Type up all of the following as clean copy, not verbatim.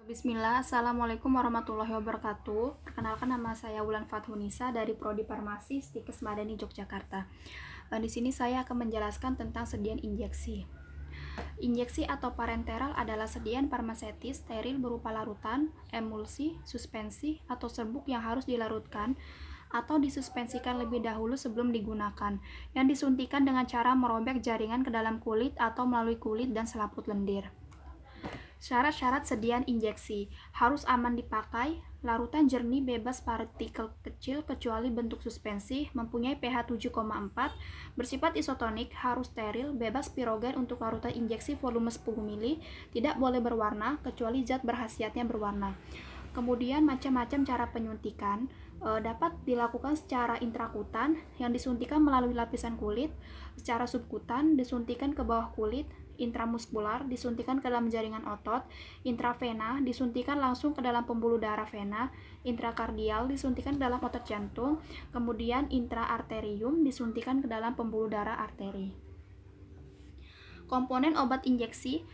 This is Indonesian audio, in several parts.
Bismillah, Assalamualaikum warahmatullahi wabarakatuh. Perkenalkan, nama saya Wulan Fathunisa dari Prodi Farmasi Stikes Madani Yogyakarta. Di sini saya akan menjelaskan tentang sediaan injeksi. Injeksi atau parenteral adalah sediaan farmasetis steril berupa larutan, emulsi, suspensi, atau serbuk yang harus dilarutkan atau disuspensikan lebih dahulu sebelum digunakan, yang disuntikan dengan cara merobek jaringan ke dalam kulit atau melalui kulit dan selaput lendir. Syarat-syarat sediaan injeksi: harus aman dipakai, larutan jernih bebas partikel kecil kecuali bentuk suspensi, mempunyai pH 7,4, bersifat isotonik, harus steril, bebas pirogen untuk larutan injeksi volume 10 ml, tidak boleh berwarna kecuali zat berkhasiatnya berwarna. Kemudian macam-macam cara penyuntikan dapat dilakukan secara intrakutan yang disuntikan melalui lapisan kulit, secara subkutan disuntikan ke bawah kulit, intramuskular disuntikan ke dalam jaringan otot, intravena disuntikan langsung ke dalam pembuluh darah vena, intrakardial disuntikan ke dalam otot jantung, kemudian intraarterium disuntikan ke dalam pembuluh darah arteri. Komponen obat injeksi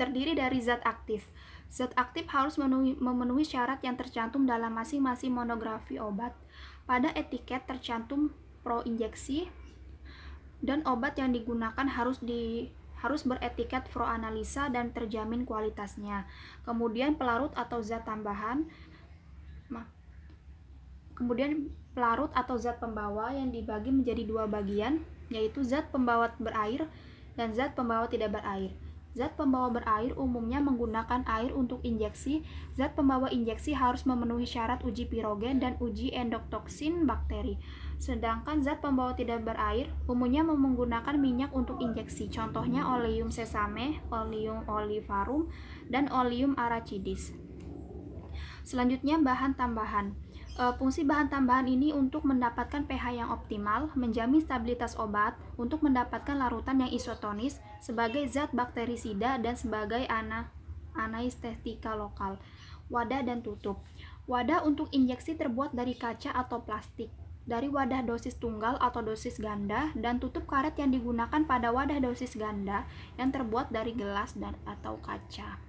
terdiri dari zat aktif. Zat aktif harus memenuhi syarat yang tercantum dalam masing-masing monografi obat. Pada etiket tercantum pro injeksi, dan obat yang digunakan harus beretiket pro-analisa dan terjamin kualitasnya. Kemudian pelarut atau zat pembawa yang dibagi menjadi dua bagian, yaitu zat pembawa berair dan zat pembawa tidak berair. Zat pembawa berair umumnya menggunakan air untuk injeksi. Zat pembawa injeksi harus memenuhi syarat uji pirogen dan uji endotoksin bakteri. Sedangkan zat pembawa tidak berair umumnya menggunakan minyak untuk injeksi. Contohnya Oleum sesame, Oleum olivarum, dan Oleum aracidis. Selanjutnya bahan tambahan. Fungsi bahan tambahan ini untuk mendapatkan pH yang optimal, menjamin stabilitas obat, untuk mendapatkan larutan yang isotonis sebagai zat bakterisida dan sebagai anestetika lokal. Wadah dan tutup. Wadah untuk injeksi terbuat dari kaca atau plastik, dari wadah dosis tunggal atau dosis ganda, dan tutup karet yang digunakan pada wadah dosis ganda yang terbuat dari gelas dan atau kaca.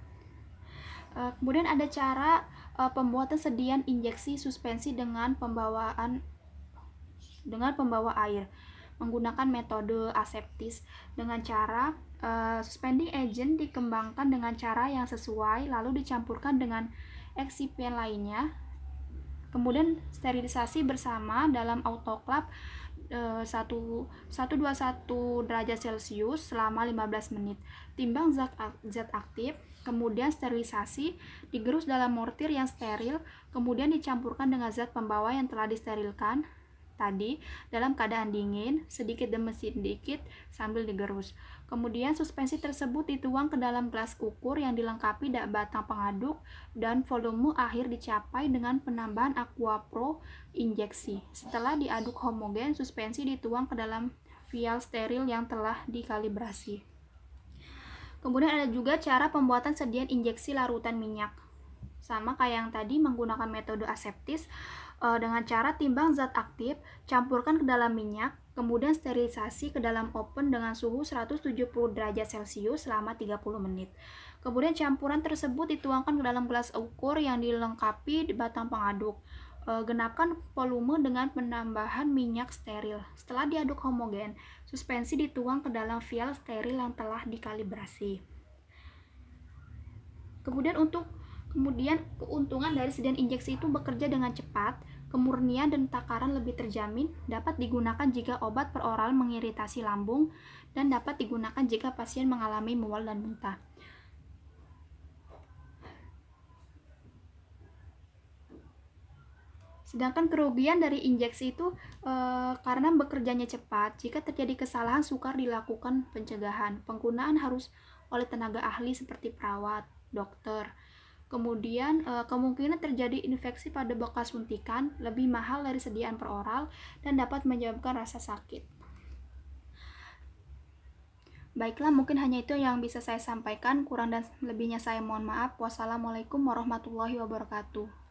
Kemudian ada cara pembuatan sediaan injeksi suspensi dengan pembawa air menggunakan metode aseptis. Dengan cara suspending agent dikembangkan dengan cara yang sesuai lalu dicampurkan dengan eksipien lainnya, kemudian sterilisasi bersama dalam autoclave 121 derajat Celcius selama 15 menit. Timbang zat aktif, kemudian sterilisasi, digerus dalam mortir yang steril, kemudian dicampurkan dengan zat pembawa yang telah disterilkan tadi dalam keadaan dingin, sedikit demi sedikit sambil digerus. Kemudian suspensi tersebut dituang ke dalam gelas ukur yang dilengkapi batang pengaduk, dan volume akhir dicapai dengan penambahan aqua pro injeksi. Setelah diaduk homogen, suspensi dituang ke dalam vial steril yang telah dikalibrasi. Kemudian ada juga cara pembuatan sediaan injeksi larutan minyak. Sama kayak yang tadi, menggunakan metode aseptis dengan cara timbang zat aktif, campurkan ke dalam minyak, kemudian sterilisasi ke dalam oven dengan suhu 170 derajat Celcius selama 30 menit. Kemudian campuran tersebut dituangkan ke dalam gelas ukur yang dilengkapi batang pengaduk. Genapkan volume dengan penambahan minyak steril. Setelah diaduk homogen, suspensi dituang ke dalam vial steril yang telah dikalibrasi. Kemudian keuntungan dari sediaan injeksi itu bekerja dengan cepat, kemurnian dan takaran lebih terjamin, dapat digunakan jika obat per oral mengiritasi lambung, dan dapat digunakan jika pasien mengalami mual dan muntah. Sedangkan kerugian dari injeksi itu karena bekerjanya cepat, jika terjadi kesalahan sukar dilakukan pencegahan. Penggunaan harus oleh tenaga ahli seperti perawat, dokter. Kemudian kemungkinan terjadi infeksi pada bekas suntikan, lebih mahal dari sediaan per oral, dan dapat menyebabkan rasa sakit. Baiklah, mungkin hanya itu yang bisa saya sampaikan. Kurang dan lebihnya saya mohon maaf. Wassalamualaikum warahmatullahi wabarakatuh.